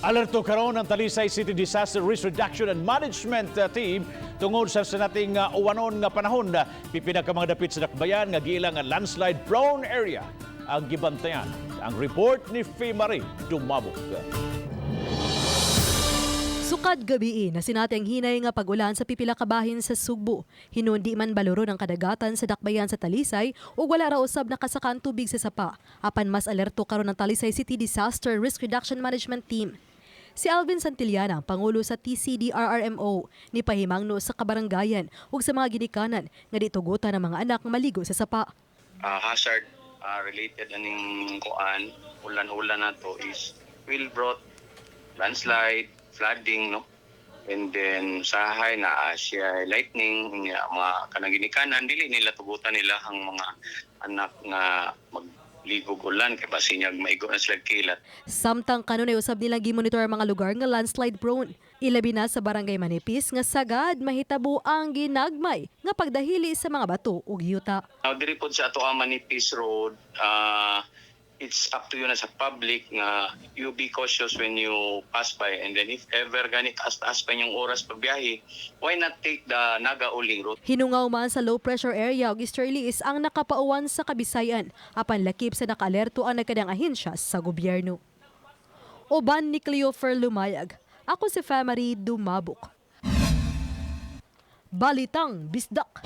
Alerto karon ang Talisay City Disaster Risk Reduction and Management Team tungod sa nating uwanon nga panahon pipila ka mga dapit sa dakbayan nga giilang nga landslide prone area ang gibantayan. Ang report ni Faye Marie Dumabok. Sukad gabi na sinati ang hinay nga pag-ulan sa pipila ka bahin sa Sugbo. Hinundi man baluro ng kadagatan sa dakbayan sa Talisay ug wala ra usab nakasakan tubig sa sapa. Apan mas alerto karon ang Talisay City Disaster Risk Reduction Management Team. Si Alvin Santillana, Pangulo sa TCDRRMO, ni pahimangno sa kabaranggayan ug sa mga ginikanan nga ditugutan ng mga anak maligo sa sapa. Hazard related aning kuan ulan-ulan nato is will brought landslide, flooding, no? And then sahay na siya lightning, mga kanaginikanan dili nila tugutan nila ang mga anak nga magligog ulan kay basinyag maigo na sila kilat. Samtang kanunay usab nilang gimonitor ang mga lugar nga landslide prone. Ilabi na sa barangay Manipis nga sagad mahitabo ang ginagmay nga pagdahili sa mga bato ug yuta. Now diri pod sa ato ang Manipis Road, it's up to you na sa public nga you be cautious when you pass by, and then if ever ganit taas pa yung oras pagbiyahe, why not take the Naga-Uling route? Hinungaw man sa low pressure area ug easterly is ang nakapauwan sa Kabisayan apan lakip sa nakaalerto ang nagkadang ahensya sa gobyerno. Oban ni Cleofer Lumayag. Ako si Faye Marie Dumabok. Balitang Bisdak.